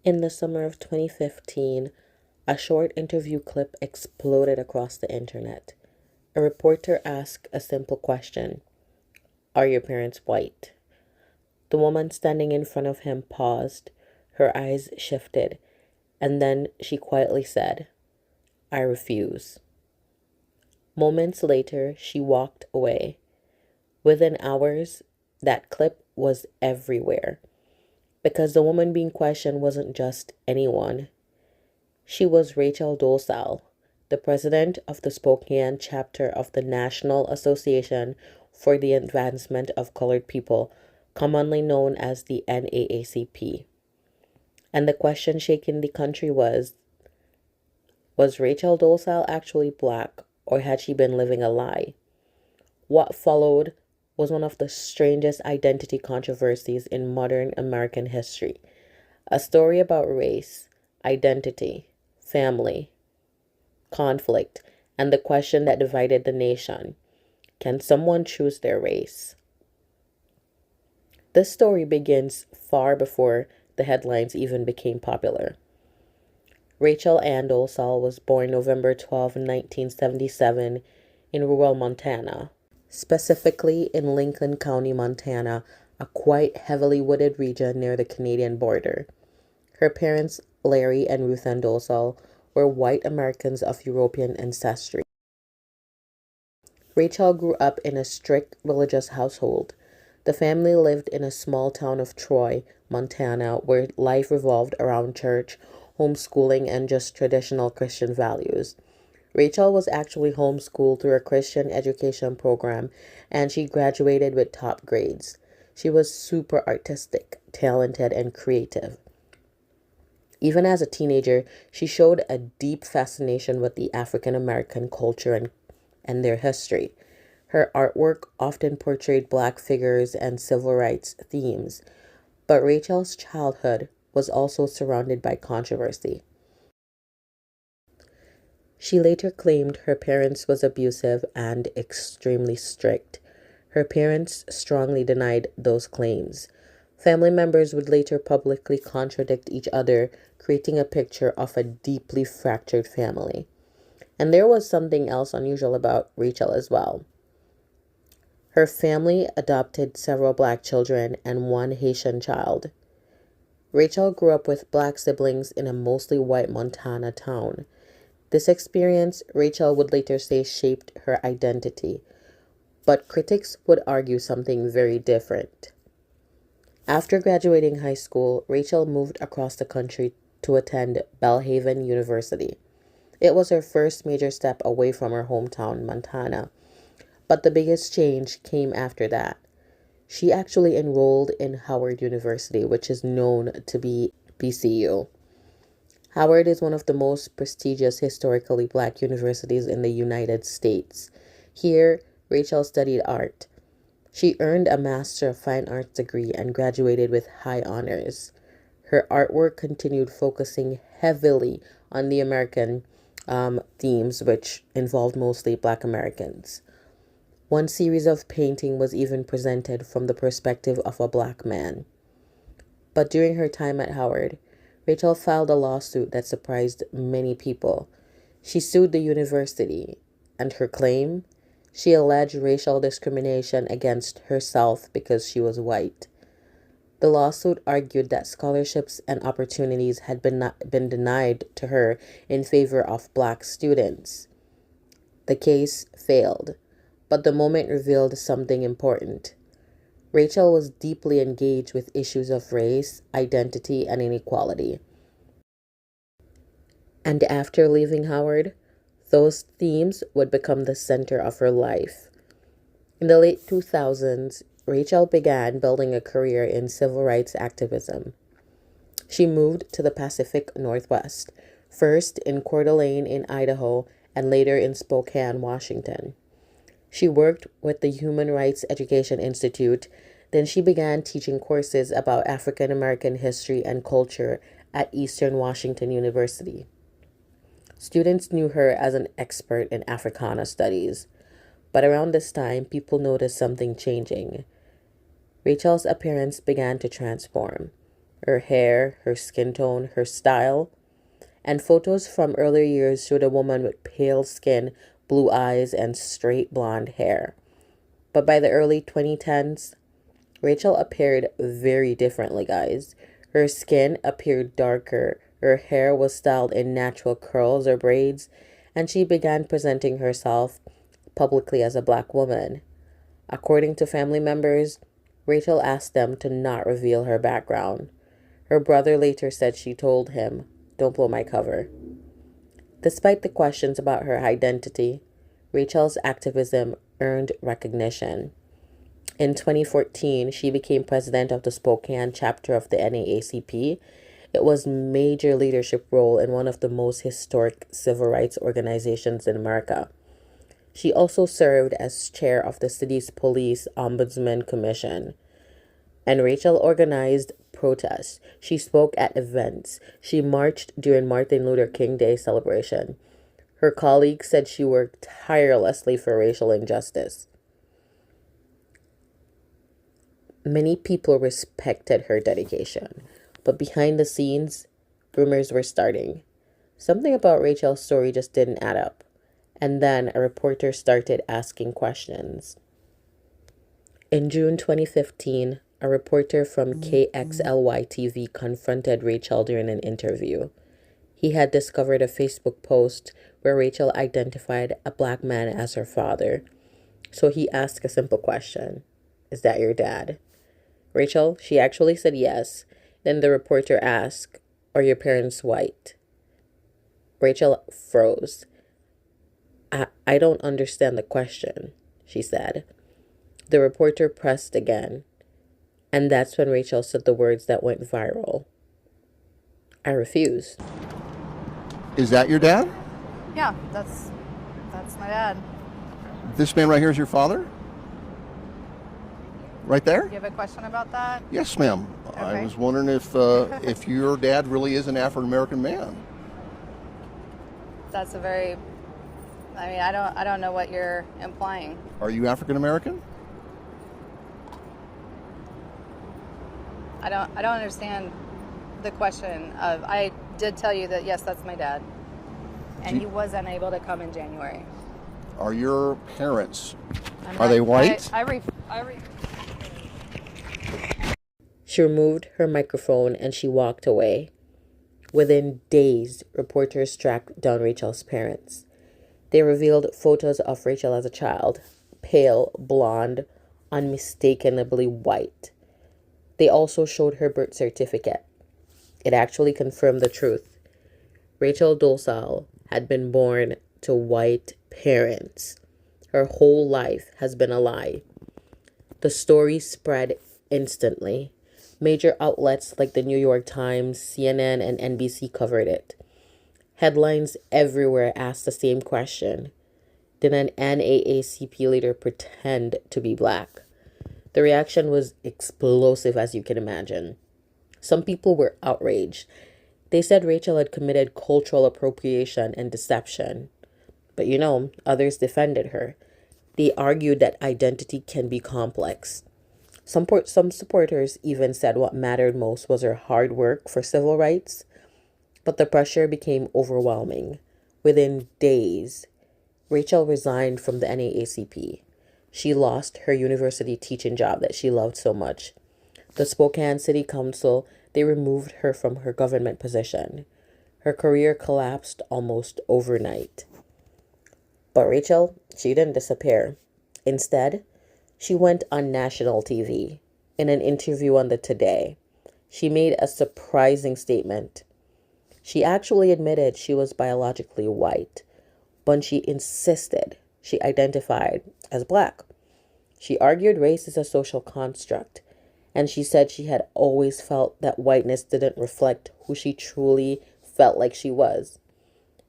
In the summer of 2015, a short interview clip exploded across the internet. A reporter asked a simple question: Are your parents white? The woman standing in front of him paused, her eyes shifted, and then she quietly said, I refuse. Moments later, she walked away. Within hours, that clip was everywhere because the woman being questioned wasn't just anyone. She was Rachel Dolezal, the president of the Spokane chapter of the National Association for the Advancement of Colored People, commonly known as the NAACP. And the question shaking the country was Rachel Dolezal actually black, or had she been living a lie? What followed was one of the strangest identity controversies in modern American history. A story about race, identity, family, conflict, and the question that divided the nation: can someone choose their race? This story begins far before the headlines even became popular. Rachel Ann Dolezal was born November 12, 1977, in rural Montana, specifically in Lincoln County, Montana, a quite heavily wooded region near the Canadian border. Her parents, Larry and Ruth Ann Dolezal, were white Americans of European ancestry. Rachel grew up in a strict religious household. The family lived in a small town of Troy, Montana, where life revolved around church, homeschooling, and just traditional Christian values. Rachel was actually homeschooled through a Christian education program, and she graduated with top grades. She was super artistic, talented, and creative. Even as a teenager, she showed a deep fascination with the African American culture and their history. Her artwork often portrayed Black figures and civil rights themes, but Rachel's childhood was also surrounded by controversy. She later claimed her parents was abusive and extremely strict. Her parents strongly denied those claims. Family members would later publicly contradict each other, creating a picture of a deeply fractured family. And there was something else unusual about Rachel as well. Her family adopted several Black children and one Haitian child. Rachel grew up with Black siblings in a mostly white Montana town. This experience, Rachel would later say, shaped her identity. But critics would argue something very different. After graduating high school, Rachel moved across the country to attend Belhaven University. It was her first major step away from her hometown, Montana. But the biggest change came after that. She actually enrolled in Howard University, which is known to be BCU. Howard is one of the most prestigious historically Black universities in the United States. Here, Rachel studied art. She earned a Master of Fine Arts degree and graduated with high honors. Her artwork continued focusing heavily on the American themes, which involved mostly Black Americans. One series of painting was even presented from the perspective of a Black man. But during her time at Howard, Rachel filed a lawsuit that surprised many people. She sued the university, and her claim? She alleged racial discrimination against herself because she was white. The lawsuit argued that scholarships and opportunities had been denied to her in favor of Black students. The case failed, but the moment revealed something important. Rachel was deeply engaged with issues of race, identity, and inequality. And after leaving Howard, those themes would become the center of her life. In the late 2000s, Rachel began building a career in civil rights activism. She moved to the Pacific Northwest, first in Coeur d'Alene in Idaho and later in Spokane, Washington. She worked with the Human Rights Education Institute. Then she began teaching courses about African American history and culture at Eastern Washington University. Students knew her as an expert in Africana studies, but around this time, people noticed something changing. Rachel's appearance began to transform. her hair, her skin tone, her style. And photos from earlier years showed a woman with pale skin, blue eyes, and straight blonde hair. But by the early 2010s, Rachel appeared very differently, guys. Her skin appeared darker, her hair was styled in natural curls or braids, and she began presenting herself publicly as a black woman. According to family members, Rachel asked them to not reveal her background. Her brother later said she told him, "Don't blow my cover." Despite the questions about her identity, Rachel's activism earned recognition. In 2014, she became president of the Spokane chapter of the NAACP. It was a major leadership role in one of the most historic civil rights organizations in America. She also served as chair of the city's police ombudsman commission. And Rachel organized protests. She spoke at events. She marched during Martin Luther King Day celebration. Her colleagues said she worked tirelessly for racial injustice. Many people respected her dedication, but behind the scenes, rumors were starting. Something about Rachel's story just didn't add up. And then a reporter started asking questions. In June 2015, a reporter from KXLY TV confronted Rachel during an interview. He had discovered a Facebook post where Rachel identified a black man as her father. So he asked a simple question: "Is that your dad?" Rachel, she actually said yes. Then the reporter asked, "Are your parents white?" Rachel froze. I don't understand the question," she said. The reporter pressed again, and that's when Rachel said the words that went viral: "I refuse." Is that your dad? Yeah, that's my dad. This man right here is your father? Right there? You have a question about that? Yes, ma'am. Okay. I was wondering if your dad really is an African American man. That's a very, I don't know what you're implying. Are you African American? I don't understand the question of, I did tell you that yes, that's my dad. And he was unable to come in January. Are your parents, are they white? She removed her microphone and she walked away. Within days, reporters tracked down Rachel's parents. They revealed photos of Rachel as a child, pale, blonde, unmistakably white. They also showed her birth certificate. It actually confirmed the truth. Rachel Dolezal had been born to white parents. Her whole life has been a lie. The story spread instantly. Major outlets like the New York Times, CNN, and NBC covered it. Headlines everywhere asked the same question: did an NAACP leader pretend to be black? The reaction was explosive, as you can imagine. Some people were outraged. They said Rachel had committed cultural appropriation and deception. But others defended her. They argued that identity can be complex. Some supporters even said what mattered most was her hard work for civil rights. But the pressure became overwhelming. Within days, Rachel resigned from the NAACP. She lost her university teaching job that she loved so much. The Spokane City Council, they removed her from her government position. Her career collapsed almost overnight. But Rachel, she didn't disappear. Instead, she went on national TV. In an interview on the Today, she made a surprising statement. She actually admitted she was biologically white, but she insisted she identified as black. She argued race is a social construct, and she said she had always felt that whiteness didn't reflect who she truly felt like she was.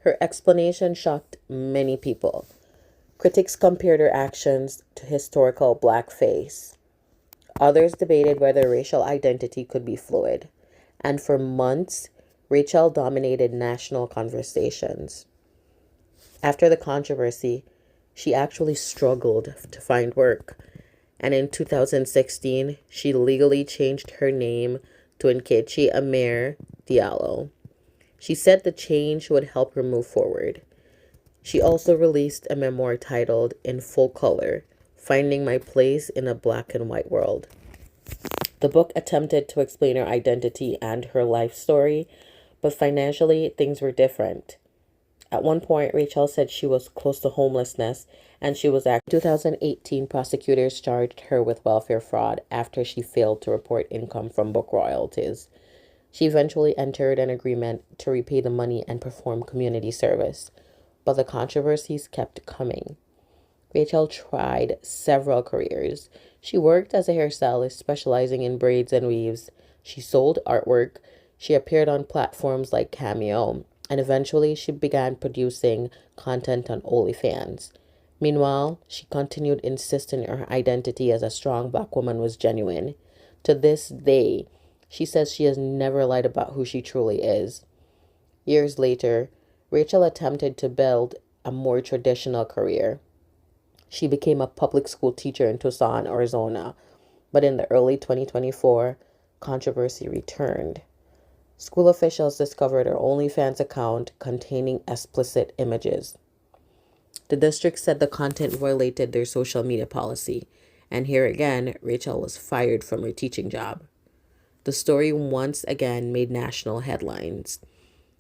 Her explanation shocked many people. Critics compared her actions to historical blackface. Others debated whether racial identity could be fluid. And for months, Rachel dominated national conversations. After the controversy, she actually struggled to find work. And in 2016, she legally changed her name to Nkechi Amir Diallo. She said the change would help her move forward. She also released a memoir titled In Full Color: Finding My Place in a Black and White World. The book attempted to explain her identity and her life story, but financially, things were different. At one point, Rachel said she was close to homelessness and she was In 2018, prosecutors charged her with welfare fraud after she failed to report income from book royalties. She eventually entered an agreement to repay the money and perform community service, but the controversies kept coming. Rachel tried several careers. She worked as a hairstylist specializing in braids and weaves. She sold artwork. She appeared on platforms like Cameo, and eventually she began producing content on OnlyFans. Meanwhile, she continued insisting her identity as a strong black woman was genuine. To this day, she says she has never lied about who she truly is. Years later, Rachel attempted to build a more traditional career. She became a public school teacher in Tucson, Arizona, but in the early 2024, controversy returned. School officials discovered her OnlyFans account containing explicit images. The district said the content violated their social media policy, and here again, Rachel was fired from her teaching job. The story once again made national headlines.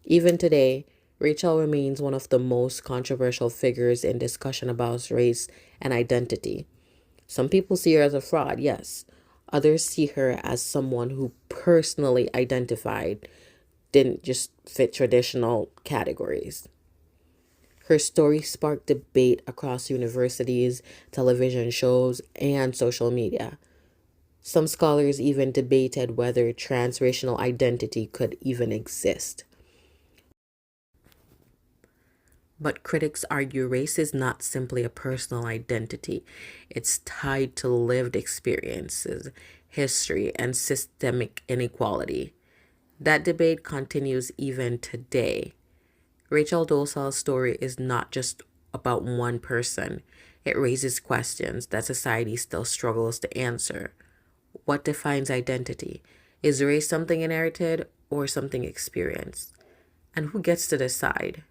Even today, Rachel remains one of the most controversial figures in discussion about race and identity. Some people see her as a fraud, yes. Others see her as someone who personally identified, didn't just fit traditional categories. Her story sparked debate across universities, television shows, and social media. Some scholars even debated whether transracial identity could even exist. But critics argue race is not simply a personal identity. It's tied to lived experiences, history, and systemic inequality. That debate continues even today. Rachel Dolezal's story is not just about one person. It raises questions that society still struggles to answer. What defines identity? Is race something inherited or something experienced? And who gets to decide?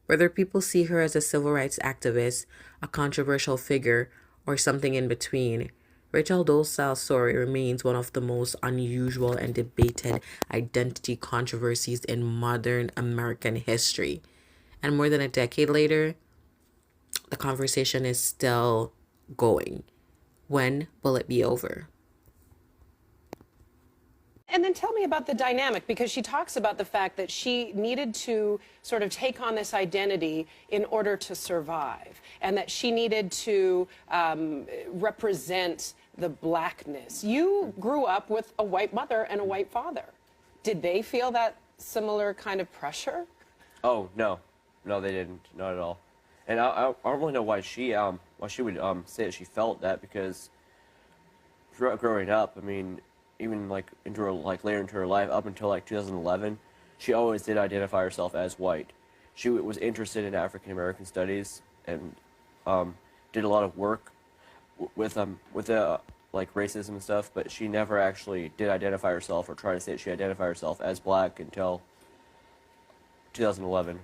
Whether people see her as a civil rights activist, a controversial figure, or something in between, Rachel Dolezal's story remains one of the most unusual and debated identity controversies in modern American history. And more than a decade later, the conversation is still going. When will it be over? And then tell me about the dynamic, because she talks about the fact that she needed to sort of take on this identity in order to survive, and that she needed to represent the blackness. You grew up with a white mother and a white father. Did they feel that similar kind of pressure? Oh, no. No, they didn't. Not at all. And I don't really know why she would say that she felt that, because growing up, I mean, even like into her, like later into her life, up until like 2011, she always did identify herself as white. She was interested in African American studies and did a lot of work with like racism and stuff, but she never actually did identify herself or try to say that she identified herself as black until 2011.